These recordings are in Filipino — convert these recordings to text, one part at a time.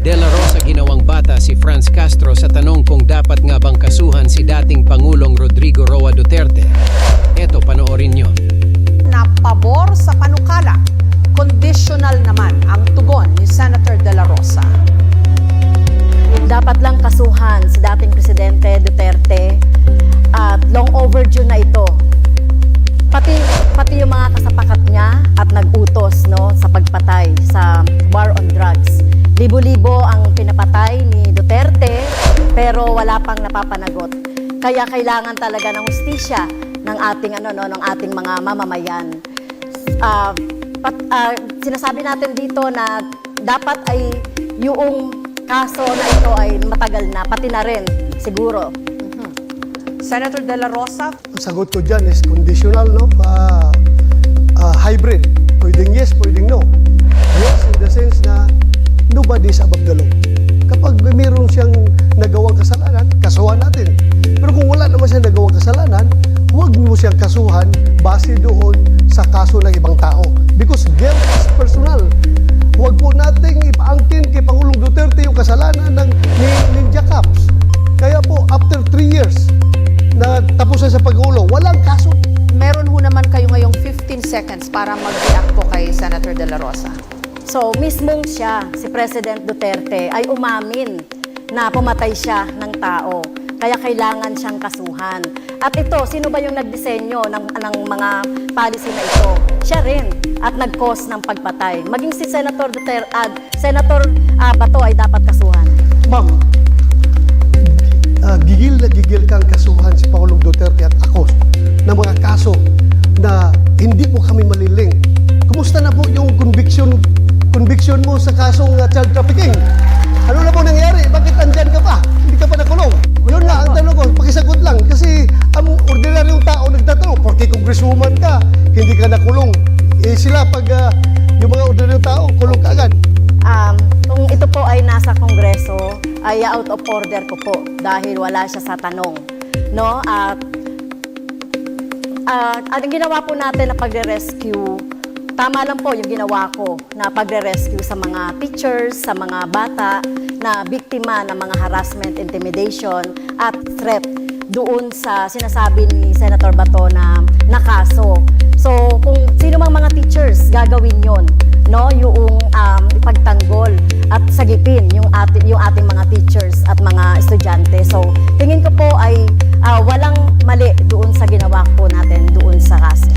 De La Rosa ginawang bata si Franz Castro sa tanong kung dapat nga bang kasuhan si dating Pangulong Rodrigo Roa Duterte. Eto, panoorin nyo. Na pabor sa panukala, conditional naman ang tugon ni Senator De La Rosa. Dapat lang kasuhan si dating Presidente Duterte at long overdue na ito. Pati yung mga kasapakat niya at nag-utos sa pagpatay sa war on drugs. Libo-libo ang pinapatay ni Duterte pero wala pang napapanagot. Kaya kailangan talaga ng hustisya ng ating mga mamamayan. Sinasabi natin dito na dapat ay yung kaso na ito ay matagal na, pati na rin siguro. Senator De La Rosa? Ang sagot ko dyan is conditional, hybrid. Pwedeng yes, pwedeng no. Yes, in the sense na nobody is above the law. Kapag mayroon siyang nagawang kasalanan, kasuhan natin. Pero kung wala naman siyang nagawang kasalanan, huwag mo siyang kasuhan base doon sa kaso ng ibang tao. Because guilt is personal. Huwag po nating ipaangkin kay Pangulong Duterte yung kasalanan ng Ninja Cups. Kaya po, after 3 years na tapos na sa Pangulo, walang kaso. Meron ho naman kayo ngayong 15 seconds para mag-react po kay Senator De La Rosa. So, mismong siya, si President Duterte, ay umamin na pumatay siya ng tao. Kaya kailangan siyang kasuhan. At ito, sino ba yung nagdisenyo ng mga policy na ito? Siya rin at nag-cause ng pagpatay. Maging si Senator Duterte, Senator Bato ay dapat kasuhan. Ma'am, gigil na gigil kang kasuhan si Pangulong Duterte at ako ng mga kaso na hindi po kami maliling. Kumusta na po yung conviction mo sa kasong child trafficking? Ano na po nangyari? Bakit andyan ka pa? Hindi ka pa nakulong? Yun nga ang tanong ko, pakisagot lang. Kasi ang ordinaryong tao nagtatanong, porque congresswoman ka, hindi ka nakulong. Sila pag yung mga ordinaryong tao, kulong ka agad. Kung ito po ay nasa Kongreso, ay out of order ko po dahil wala siya sa tanong. Ang ginawa po natin na pagre-rescue, tama lang po yung ginawa ko na pagre-rescue sa mga teachers, sa mga bata na biktima ng mga harassment, intimidation at threat doon sa sinasabi ni Senator Bato na kaso. So kung sino mang mga teachers gagawin yon, yung ipagtanggol at sagipin yung ating mga teachers at mga estudyante. So tingin ko po ay walang mali doon sa ginawa po natin doon sa kaso.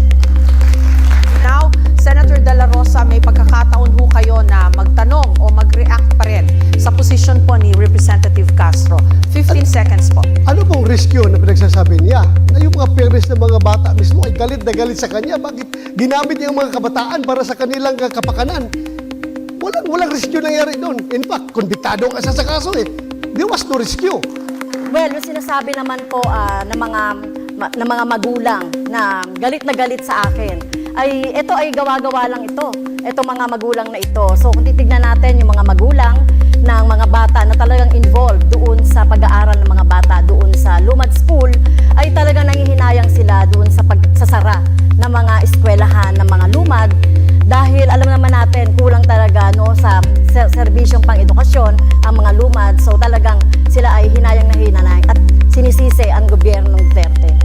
Now, Senator De La Rosa, may pagkakataon ho kayo na magtanong o mag-react pa rin sa posisyon po ni Representative Castro. 15 seconds po. Ano pong risk yun na pinagsasabi niya? Na yung mga parents ng mga bata mismo ay galit na galit sa kanya. Bakit ginamit niya yung mga kabataan para sa kanilang kapakanan? Walang risk yun nangyari doon. In fact, konbiktado ka sa kaso eh. There was no risk yun. Well, yung sinasabi naman po ng mga magulang na galit sa akin, ay ito ay gawa-gawa lang ito. Ito mga magulang na ito. So kung titignan natin yung mga magulang ng mga bata na talagang involved doon sa pag-aaral ng mga bata doon sa Lumad School, ay talagang nangihinayang sila doon sa pagsasara ng mga eskwelahan ng mga lumad dahil alam naman natin kulang talaga sa serbisyong pang-edukasyon ang mga lumad. So talagang sila ay hinayang na hinanay at sinisisi ang gobyernong Duterte.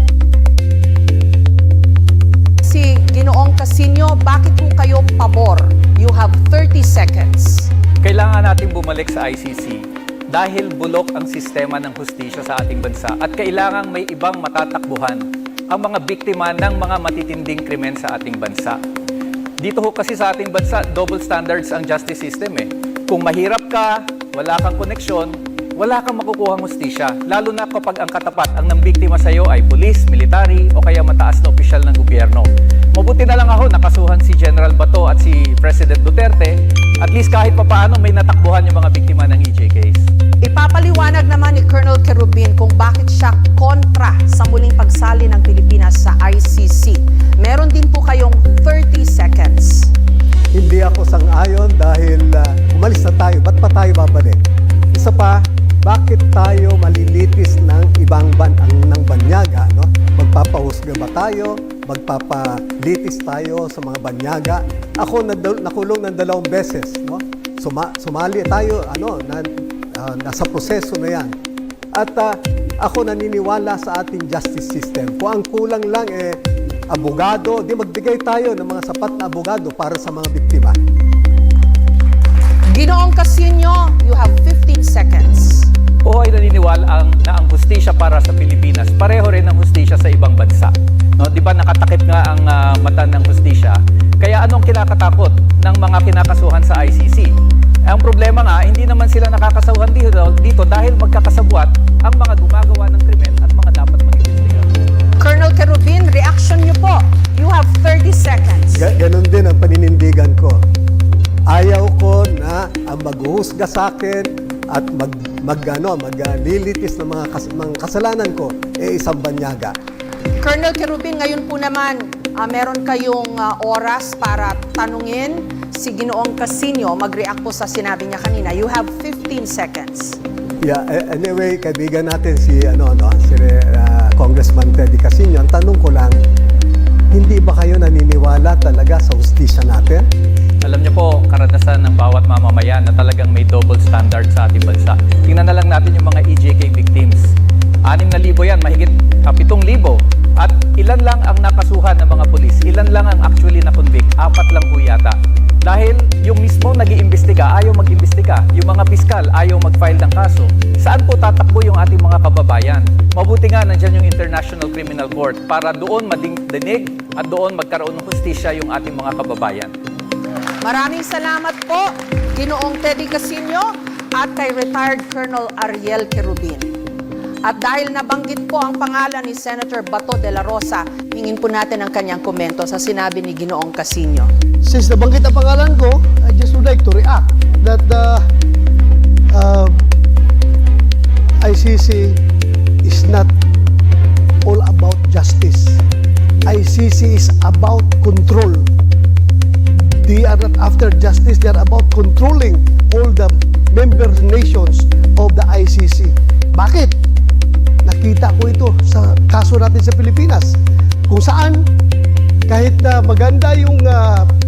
Si Ginoong Casino, bakit po kayo pabor? You have 30 seconds. Kailangan natin bumalik sa ICC dahil bulok ang sistema ng hustisya sa ating bansa at kailangang may ibang matatakbuhan ang mga biktima ng mga matitinding krimen sa ating bansa. Dito ho kasi sa ating bansa, double standards ang justice system eh. Kung mahirap ka, wala kang koneksyon, wala kang makukuhang hustisya, lalo na kapag ang katapat ang nambiktima sa iyo ay pulis, military o kaya mataas na opisyal ng gobyerno. Mabuti na lang ako nakasuhan si General Bato at si President Duterte, at least kahit papaano may natakbuhan yung mga biktima ng EJ case. Ipapaliwanag naman ni Colonel Kerubin kung bakit siya kontra sa muling pagsali ng Pilipinas sa ICC. Meron din po kayong 30 seconds. Hindi ako sang-ayon dahil umalis na tayo. Ba't pa tayo babalik? Isa pa, bakit tayo malilitis ng ibang ng banyaga? Magpapahusga ba tayo? Magpapalitis tayo sa mga banyaga? Ako nakulong ng 2 beses. sumali tayo, nasa proseso na yan. At ako naniniwala sa ating justice system. Kung ang kulang lang abogado, di magbigay tayo ng mga sapat na abogado para sa mga biktima. Ginoong Casino, you have 15 seconds. O ay naniniwala na ang hustisya para sa Pilipinas, pareho rin ang hustisya sa ibang bansa. No, di ba nakatakip nga ang mata ng hustisya? Kaya anong kinakatakot ng mga kinakasuhan sa ICC? Ang problema nga, hindi naman sila nakakasuhan dito dahil magkakasabwat ang mga gumagawa ng krimen at mga dapat mag-imbestiga. Colonel Kerubin, reaction niyo po. You have 30 seconds. Ganon din ang paninindigan ko. Ayaw ko na ang maghuhusga sa akin at maglilitis ng mga kasalanan ko isang banyaga. Colonel Kerubin, ngayon po naman, meron kayong oras para tanungin si Ginoong Casino, mag-react po sa sinabi niya kanina. You have 15 seconds. Yeah, anyway, kaibigan natin si Congressman Teddy Casino, ang tanong ko lang, hindi ba kayo naniniwala talaga sa hustisya natin? Alam niyo po, karanasan ng bawat mamamayan na talagang may double standard sa ating bansa. Tingnan na lang natin yung mga EJK victims. 6,000 yan, mahigit 7,000. At ilan lang ang nakasuhan ng mga pulis, ilan lang ang actually na-convict, 4 lang po yata. Dahil yung mismo nag-iimbestiga, ayaw mag-imbestiga. Yung mga piskal, ayaw mag-file ng kaso. Saan po tatakbo yung ating mga kababayan? Mabuti nga nandyan yung International Criminal Court para doon madinig at doon magkaroon ng hustisya yung ating mga kababayan. Maraming salamat po, Ginoong Teddy Casino at kay retired Colonel Ariel Kerubin. At dahil nabanggit po ang pangalan ni Senator Bato de la Rosa, hingin po natin ang kanyang komento sa sinabi ni Ginoong Casino. Since nabanggit ang pangalan ko, I just would like to react that the ICC is not all about justice. ICC is about control. They are not after justice, they are about controlling all the member nations of the ICC. Bakit? Nakita ko ito sa kaso natin sa Pilipinas, kung saan kahit na maganda yung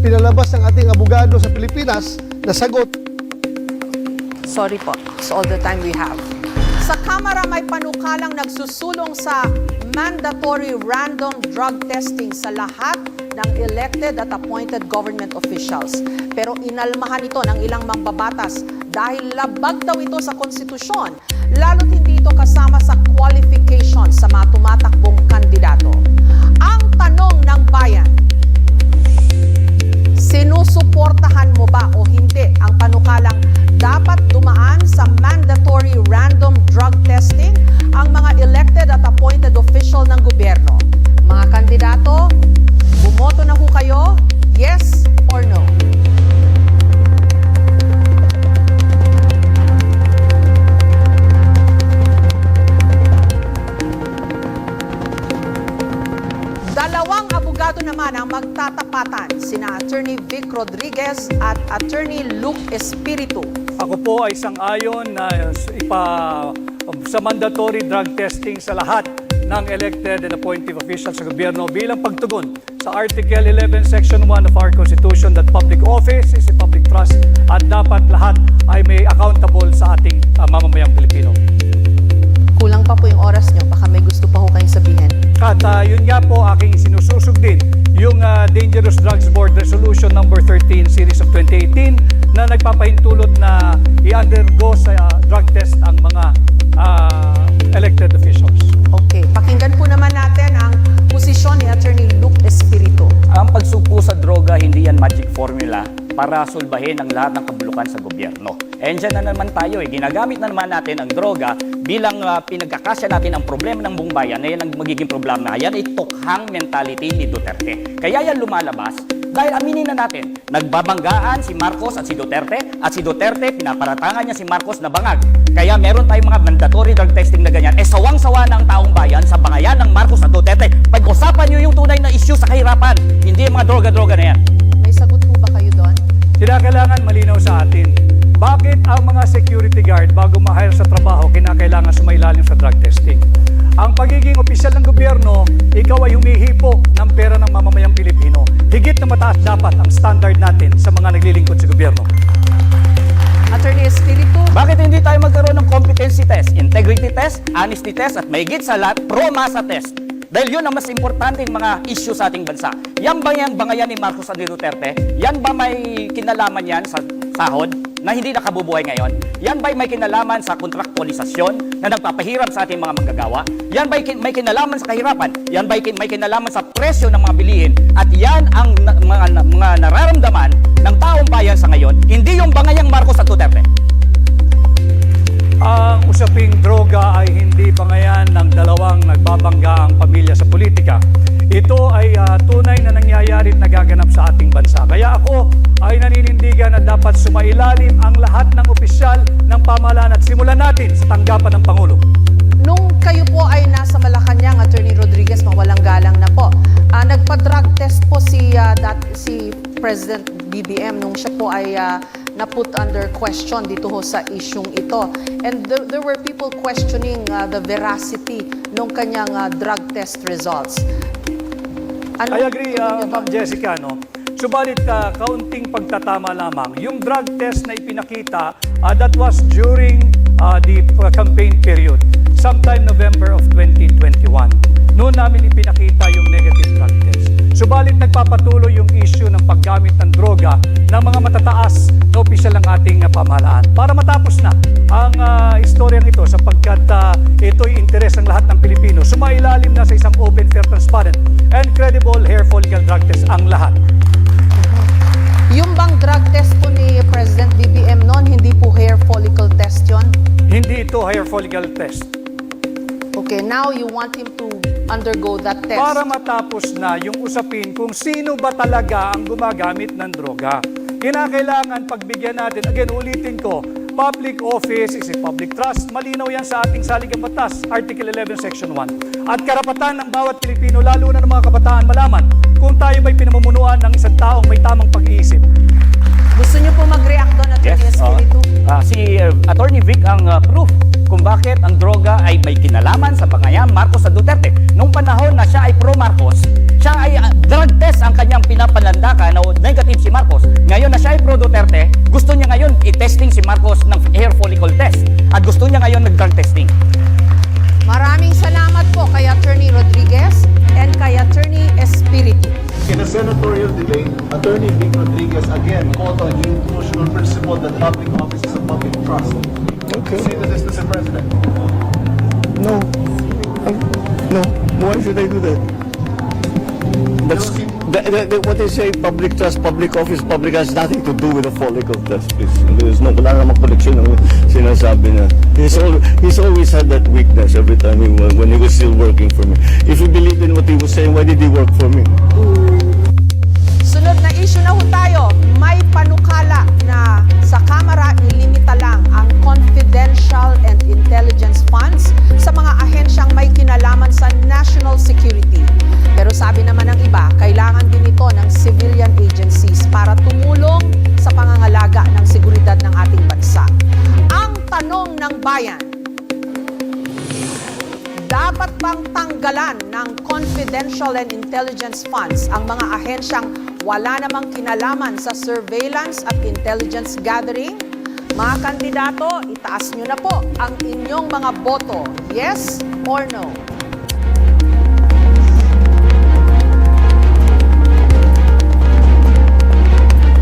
pinalabas ng ating abogado sa Pilipinas na sagot. Sorry po, it's all the time we have. Sa Kamara may panukalang nagsusulong sa mandatory random drug testing sa lahat ng elected at appointed government officials. Pero inalmahan ito ng ilang mambabatas dahil labag daw ito sa konstitusyon, lalo't hindi ito kasama sa qualification sa mga tumatakbong kandidato. Ang tanong ng bayan, sinusuportahan mo ba o hindi ang panukalang dapat dumaan sa mandatory random drug testing ang mga elected at appointed official ng gobyerno? Mga kandidato, bumoto na ho kayo, yes or no? Dalawang abogado naman ang magtatapatan, sina Attorney Vic Rodriguez at Attorney Luke Espiritu. Ako po ay sang-ayon na sa mandatory drug testing sa lahat ng elected and appointed officials sa gobyerno bilang pagtugon sa Article 11, Section 1 of our Constitution that public office is a public trust at dapat lahat ay may accountable sa ating mamamayang Pilipino. Kulang pa po yung oras nyo, baka may gusto pa ho kayong sabihin. At yun nga po aking sinususog din yung Dangerous Drugs Board Resolution number 13 series of 2018 na nagpapahintulot na i-undergo sa drug test ang mga elected officials. Okay, pakinggan po naman natin ang posisyon ni Attorney Luke Espiritu. Ang pagsugpo sa droga, hindi yan magic formula para sulbahin ang lahat ng kabulukan sa gobyerno. And dyan na naman tayo, ginagamit na naman natin ang droga bilang pinagkakasya natin ang problema ng buong bayan na yan ang magiging problema. Yan ay tukhang mentality ni Duterte. Kaya yan lumalabas dahil aminin na natin, nagbabanggaan si Marcos at si Duterte pinaparatangan niya si Marcos na bangag. Kaya meron tayong mga mandatory drug testing na ganyan. Sawang-sawa na ang taong bayan sa bangayan ng Marcos at Duterte. Pag-usapan niyo yung tunay na issue sa kahirapan, hindi yung mga droga-droga na yan. May sagot po ba kayo doon? Kailangan malinaw sa atin, bakit ang mga security guard bago ma-hire sa trabaho kinakailangan sumailalim sa drug testing? Ang pagiging opisyal ng gobyerno, ikaw ay humihipo ng pera ng mamamayang Pilipino. Higit na mataas dapat ang standard natin sa mga naglilingkod sa gobyerno. Attorney Espiritu. Bakit hindi tayo magkaroon ng competency test, integrity test, honesty test, at mahigit sa lahat, pro-masa test? Dahil yun ang mas importanteng mga issue sa ating bansa. Yan ba yung bangayan ni Marcos Andy Duterte? Yan ba may kinalaman yan sa sahod na hindi nakabubuhay ngayon? Yan ba may kinalaman sa kontraktualisasyon na nagpapahirap sa ating mga manggagawa? Yan ba may kinalaman sa kahirapan? Yan ba may kinalaman sa presyo ng mga bilihin? At yan ang mga nararamdaman ng taong bayan sa ngayon, hindi yung bangayang Marcos at Duterte. Ang usaping droga ay hindi bangayan ng dalawang nagbabanggaang pamilya sa politika. Ito ay tunay na nangyayari at nagaganap sa ating bansa. Kaya ako ay naninindigan na dapat sumailalim ang lahat ng opisyal ng pamahalaan at simulan natin sa tanggapan ng Pangulo. Nung kayo po ay nasa Malacanang, Attorney Rodriguez, mawalang galang na po. Nagpa-drug test po si President BBM nung siya po ay na-put under question dito ho sa isyung ito. And there were people questioning the veracity ng kanyang drug test results. Ano I agree, tingin niyo ba? Ma'am Jessica, no? Subalit, kaunting pagtatama lamang. Yung drug test na ipinakita, that was during the campaign period, sometime November of 2021. Noon namin ipinakita yung negative drug test. Subalit, nagpapatuloy yung issue ng paggamit ng droga ng mga matataas na opisyal ng ating pamahalaan. Para matapos na ang istoryang ito sapagkat ito'y interes ng lahat ng Pilipino. Sumailalim na sa isang open, fair, transparent, and credible hair follicle drug test ang lahat. Yung bang drug test po ni President BBM noon, hindi po hair follicle test yon? Hindi ito hair follicle test. Okay, now you want him to undergo that test. Para matapos na yung usapin kung sino ba talaga ang gumagamit ng droga. Kinakailangan pagbigyan natin, again, ulitin ko, public office is a public trust. Malinaw yan sa ating saligang batas, Article 11, Section 1. At karapatan ng bawat Pilipino, lalo na ng mga kabataan, malaman kung tayo may pinamumunuan ng isang taong may tamang pag-iisip. Gusto niyo po mag-react doon, Attorney Espiritu? Si Attorney Vic ang proof kung bakit ang droga ay may kinalaman sa bangayang Marcos at Duterte. Nung panahon na siya ay pro-Marcos, siya ay drug test ang kanyang pinapalandakan na negative si Marcos. Ngayon na siya ay pro-Duterte, gusto niya ngayon i-testing si Marcos ng hair follicle test. At gusto niya ngayon nag-drug testing. Maraming salamat po kay Attorney Rodriguez and kay Attorney Espiritu. In a senatorial debate, Attorney Vic Rodriguez again called on the constitutional principle that public office is a public trust. Okay. Say this, Mr. President. No. No. Why should I do that? That's, what they say, public trust, public office, public has nothing to do with the follicle test, please. There's no, wala namang connection ng sinasabi niya. He's always had that weakness every time when he was still working for me. If he believed in what he was saying, why did he work for me? Sunod na issue na ho tayo. May panukala na sa Kamara ilimita lang ang confidential and intelligence funds sa mga ahensyang may kinalaman sa national security. Pero sabi naman ng iba, kailangan din ito ng civilian agencies para tumulong sa pangangalaga ng seguridad ng ating bansa. Ang tanong ng bayan, dapat bang tanggalan ng confidential and intelligence funds ang mga ahensyang wala namang kinalaman sa surveillance at intelligence gathering? Mga kandidato, itaas nyo na po ang inyong mga boto. Yes or no?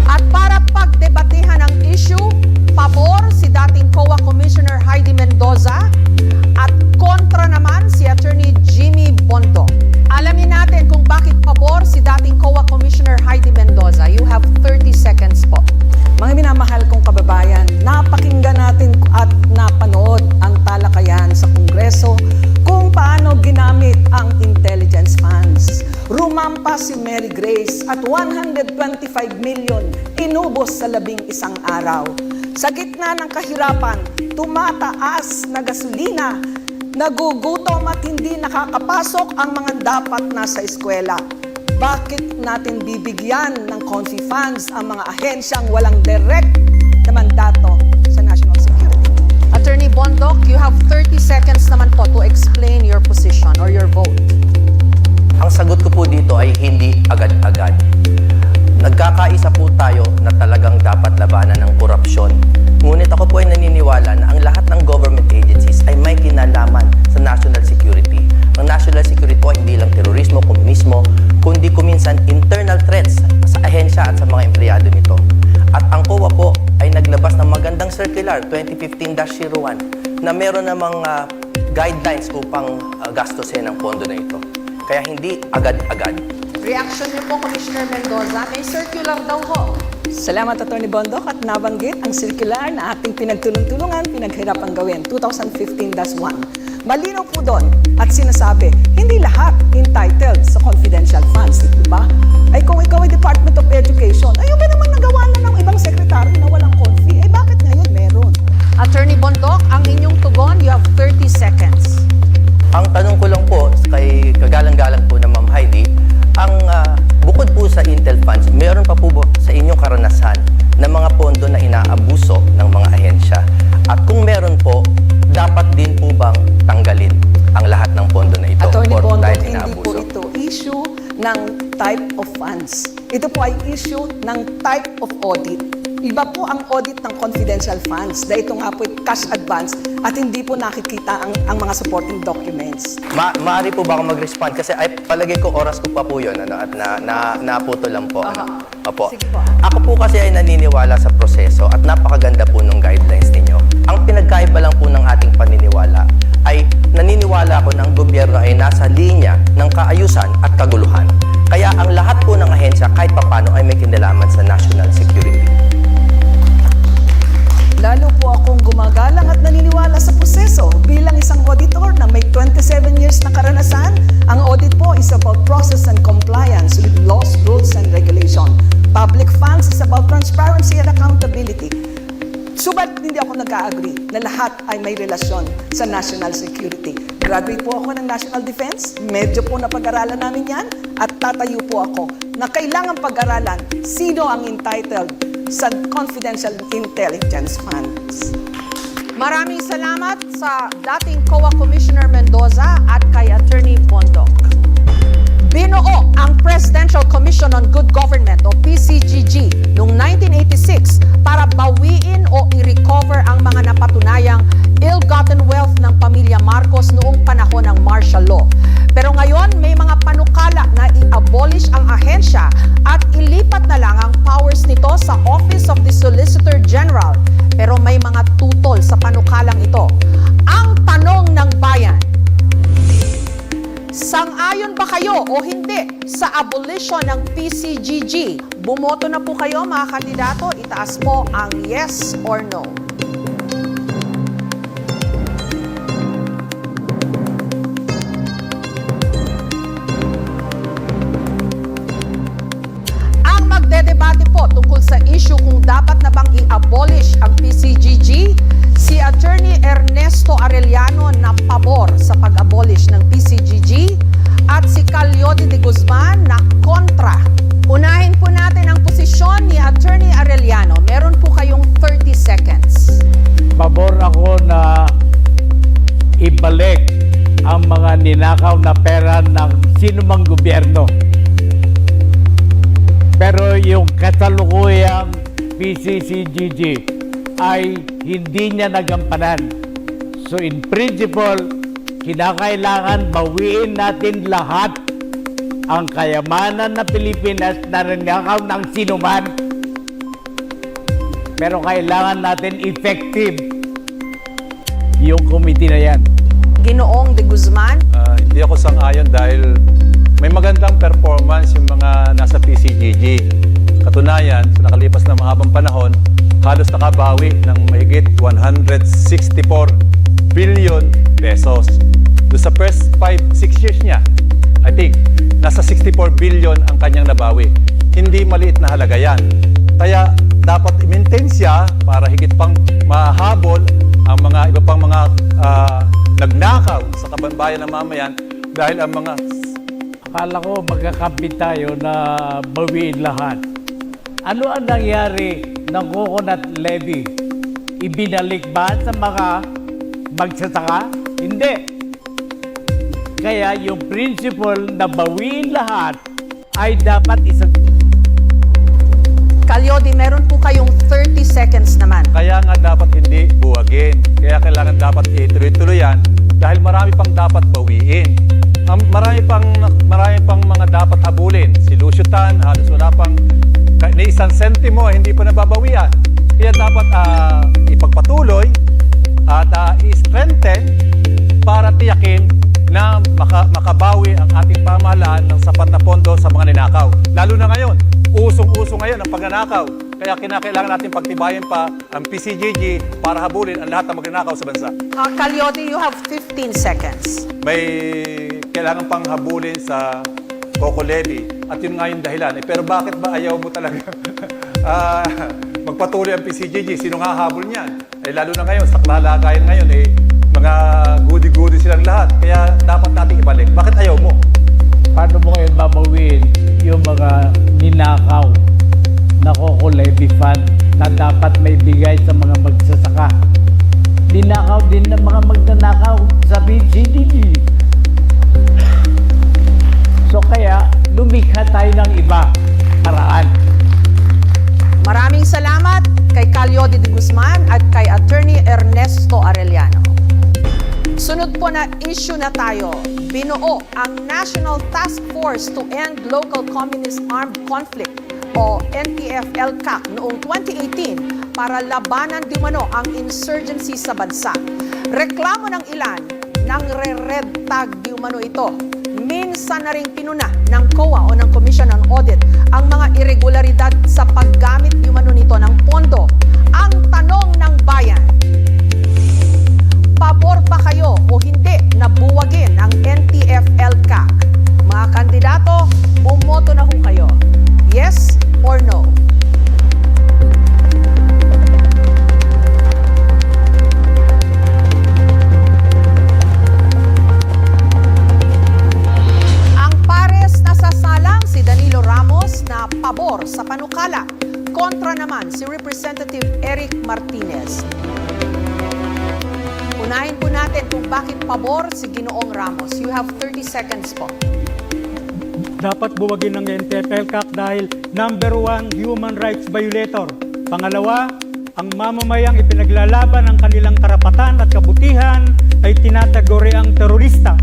At para pagdebatehan ang issue, pabor si dating COA Commissioner Heidi Mendoza at kontra naman si Attorney Jimmy Bondo. Alamin natin kung bakit pabor si dating COA Commissioner Heidi Mendoza. You have 30 seconds po. Mga minamahal kong kababayan, napakinggan natin at napanood ang talakayan sa Kongreso kung paano ginamit ang intelligence funds. Rumampa si Mary Grace at 125 million inubos sa 11 araw. Sa gitna ng kahirapan, tumataas na gasolina, nagugutom at hindi nakakapasok ang mga dapat nasa eskwela. Bakit natin bibigyan ng confi funds ang mga ahensyang walang direct na mandato sa national security? Attorney Bondoc, you have 30 seconds naman po to explain your position or your vote. Ang sagot ko po dito ay hindi agad-agad. Nagkakaisa po tayo na talagang dapat labanan ng korupsyon Ngunit ako po ay naniniwala na ang lahat ng government agencies ay may kinalaman sa national security. Ang national security po ay hindi lang terorismo, komunismo, kundi kuminsan internal threats sa ahensya at sa mga empleyado nito. At ang COA po ay naglabas ng magandang circular 2015-01 na meron namang guidelines upang gastusin ang pondo na ito. Kaya hindi agad-agad. Reaction niyo po, Commissioner Mendoza, may circular daw ho. Salamat, Atty. Bondok, at nabanggit ang circular na ating pinagtulong-tulungan, pinaghirapan gawin, 2015-1. Malinaw po doon at sinasabi, hindi lahat entitled sa confidential funds, di ba? Ay kung ikaw ay Department of Education, ayaw ba namang nagawa na ng ibang sekretary na walang confi? Eh bakit ngayon meron? Attorney Bondok, ang inyong tugon, you have 30 seconds. Ang tanong ko lang po kay kagalang-galang po na Ma'am Heidi, ang bukod po sa Intel funds, meron pa po sa inyong karanasan na mga pondo na inaabuso ng mga ahensya? At kung meron po, dapat din po bang tanggalin ang lahat ng pondo na ito? Attorney or Bondok, dahil hindi po inaabuso? ito issue ng type of funds. Ito po ay issue ng type of audit. Iba po ang audit ng confidential funds dahil ito nga po ay cash advance at hindi po nakikita ang mga supporting documents. Maaari po ba ako mag-respond? Kasi ay, palagay ko oras ko pa po yun ano, at naputo lang po. Ano? Opo. Sige po. Ako po kasi ay naniniwala sa proseso at napakaganda po ng guidelines ninyo. Ang pinagkaiba lang po ng ating paniniwala ay naniniwala ako na ang gobyerno ay nasa linya ng kaayusan at kaguluhan. Kaya ang lahat po ng ahensya kahit papano ay may kinalaman sa national security. Lalo po akong gumagalang at naniniwala sa proseso. Bilang isang auditor na may 27 years na karanasan, ang audit po is about process and compliance with laws, rules, and regulation. Public funds is about transparency and accountability. Subalit hindi ako nag-agree na lahat ay may relasyon sa national security. Graduate po ako ng National Defense, medyo po napag-aralan namin yan, at tatayo po ako na kailangan pag-aralan sino ang entitled sa confidential intelligence funds. Maraming salamat sa dating COA Commissioner Mendoza at kay Attorney Bondok. Binuo ang Presidential Commission on Good Government o PCGG noong 1986 para bawiin o i-recover ang mga napatunayang ill-gotten wealth ng pamilya Marcos noong panahon ng martial law. Pero ngayon, may mga panukala na i-abolish ang ahensya at ilipat na lang ang powers nito sa Office of the Solicitor General. Pero may mga tutol sa panukalang ito. Ang tanong ng bayan, sang-ayon ba kayo o hindi sa abolition ng PCGG? Bumoto na po kayo mga kandidato, itaas po ang yes or no. Ang magdedebate po tungkol sa issue kung dapat na bang i-abolish ang PCGG, si Attorney Ernesto Arellano na pabor sa pag-abolish ng PCGG at si Calyodi de Guzman na kontra. Unahin po natin ang posisyon ni Attorney Arellano. Meron po kayong 30 seconds. Pabor ako na ibalik ang mga ninakaw na pera ng sinumang gobyerno. Pero yung kasalukuyang PCCGG ay hindi niya nagampanan. So in principle, kinakailangan bawiin natin lahat ang kayamanan na Pilipinas na ninakaw ng sinuman. Pero kailangan natin effective yung committee na yan. Ginoong de Guzman. Hindi ako sang-ayon dahil may magandang performance yung mga nasa PCGG. Katunayan, sa nakalipas na mahabang panahon, halos nakabawi ng mahigit 164 billion pesos. Doon sa first 5-6 years niya, I think, nasa 64 billion ang kanyang nabawi. Hindi maliit na halaga yan. Kaya dapat i-maintain siya para higit pang mahabol ang mga iba pang mga nagnakaw sa kababayan ng mamayan dahil ang mga... Akala ko magkakampi tayo na bawiin lahat. Ano ang nangyari ng coconut levy? Ibinalik ba sa mga magsasaka? Hindi. Kaya yung principle na bawiin lahat ay dapat isang... Calyodi, meron po kayong 30 seconds naman. Kaya nga dapat hindi buwagin. Kaya kailangan dapat ituloy-tuloy yan dahil marami pang dapat bawiin. Marami pang mga dapat habulin. Si Lucio Tan, halos wala pang na isang sentimo hindi pa nababawian. Kaya dapat ipagpatuloy at i-strengthen para tiyakin na makabawi ang ating pamahalaan ng sapat na pondo sa mga ninakaw. Lalo na ngayon, usong-uso ngayon ang pagnanakaw. Kaya kinakailangan natin pagtibayin pa ang PCGG para habulin ang lahat ng magnanakaw sa bansa. Calyodi, you have 15 seconds. May kailangan pang habulin sa Coco Levy at yun nga yung dahilan. Pero bakit ba ayaw mo talaga magpatuloy ang PCGG? Sino nga habol niyan? Lalo na ngayon, sa kalagayan ngayon, mga goody-goody silang lahat. Kaya dapat natin ibalik. Bakit ayaw mo? Paano mo ngayon babawin yung mga ninakaw na Coco Levy Fund na dapat may bigay sa mga magsasaka? Ninakaw din ng mga magnanakaw sa PCGG. So kaya, lumikha tayo ng iba paraan. Maraming salamat kay Calyodi de Guzman at kay Attorney Ernesto Arellano. Sunod po na issue na tayo. Binuo ang National Task Force to End Local Communist Armed Conflict o NTF-ELCAC noong 2018 para labanan di umano ang insurgency sa bansa. Reklamo ng ilan ng re-red tag di umano ito. Minsan na rin pinuna ng COA o ng Commission on Audit ang mga irregularidad sa paggamit di umano nito ng pondo. Ang tanong ng bayan, pabor ba kayo o hindi na buwagin ang NTF-ELCAC? Mga kandidato, bumoto na ho kayo. Yes or no? Ang pares na sasalang si Danilo Ramos na pabor sa panukala. Kontra naman si Representative Eric Martinez. Unahin po natin kung bakit pabor si Ginoong Ramos. You have 30 seconds po. Dapat buwagin ng NTF-ELCAC dahil number 1, human rights violator. Pangalawa, ang mamamayang ipinaglalaban ng kanilang karapatan at kabutihan ay tinataguri ang terorista.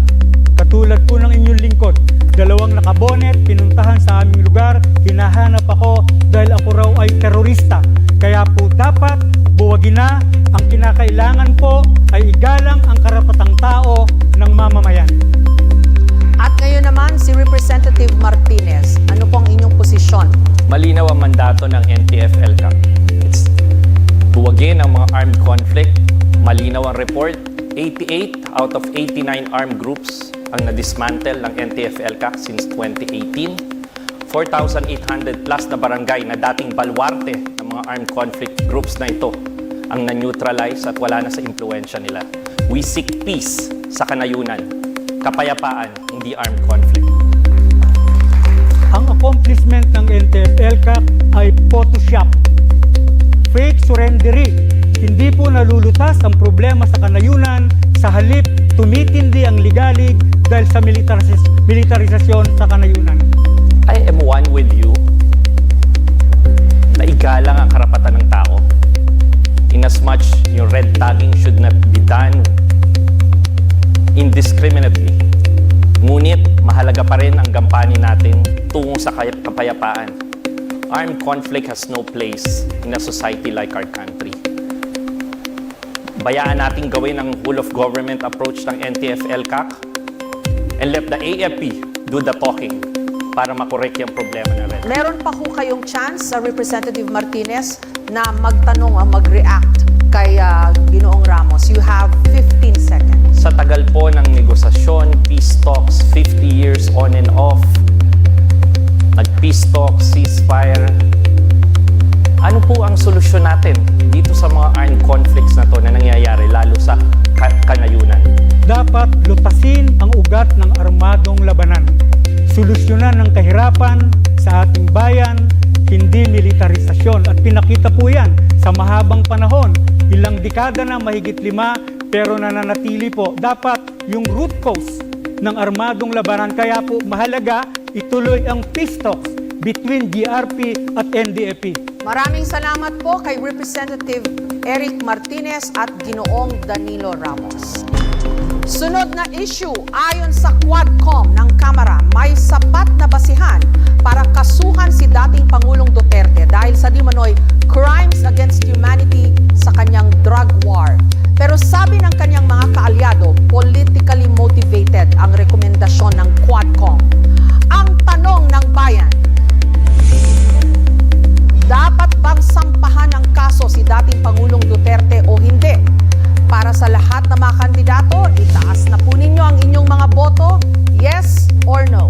Katulad po ng inyong lingkod, 2 nakabonet, pinuntahan sa aming lugar, hinahanap ako dahil ako raw ay terorista. Kaya po dapat buwagin na, ang kinakailangan po ay igalang ang karapatang tao ng mamamayan. At ngayon naman si Representative Martinez. Ano pong inyong posisyon? Malinaw ang mandato ng NTF-ELCAC. It's buwagin ang mga armed conflict. Malinaw ang report. 88 out of 89 armed groups ang na-dismantle ng NTF-ELCAC since 2018. 4,800 plus na barangay na dating balwarte ng mga armed conflict groups na ito ang na-neutralize at wala na sa impluensya nila. We seek peace sa kanayunan, kapayapaan, hindi armed conflict. Ang accomplishment ng NTF-ELCAC ay Photoshop. Fake surrendery. Hindi po nalulutas ang problema sa kanayunan, sa halip tumitindi ang ligalig dahil sa militarisasyon sa kanayunan. I am one with you na igalang ang karapatan ng tao. Inasmuch yung red tagging should not be done indiscriminately. Ngunit mahalaga pa rin ang gampanin natin tungo sa kapayapaan. Armed conflict has no place in a society like our country. Bayaan natin gawin ang whole of government approach ng NTF-ELCAC and let the AFP do the talking para makorek yung problema na rin. Meron pa ho kayong chance sa Representative Martinez na magtanong o mag-react kay Ginoong Ramos. You have 15 seconds. Sa tagal po ng negosasyon, peace talks, 50 years on and off, nag-peace talks, ceasefire, ano po ang solusyon natin dito sa mga armed conflicts na to na nangyayari lalo sa kanayunan? Dapat lutasin ang ugat ng armadong labanan. Solusyonan ng kahirapan sa ating bayan, hindi militarisasyon. At pinakita po yan sa mahabang panahon. Ilang dekada na, mahigit 5, pero nananatili po. Dapat yung root cause ng armadong labanan. Kaya po mahalaga ituloy ang peace talks between GRP at NDAP. Maraming salamat po kay Representative Eric Martinez at Ginoong Danilo Ramos. Sunod na issue, ayon sa Quadcom ng Kamara, may sapat na basihan para kasuhan si dating Pangulong Duterte dahil sa di manoy crimes against humanity sa kanyang drug war. Pero sabi ng kanyang mga kaalyado, politically motivated ang rekomendasyon ng Quadcom. Ang tanong ng bayan, dapat bang sampahan ng kaso si dating Pangulong Duterte o hindi? Para sa lahat ng mga kandidato, itaas na po ninyo ang inyong mga boto, yes or no.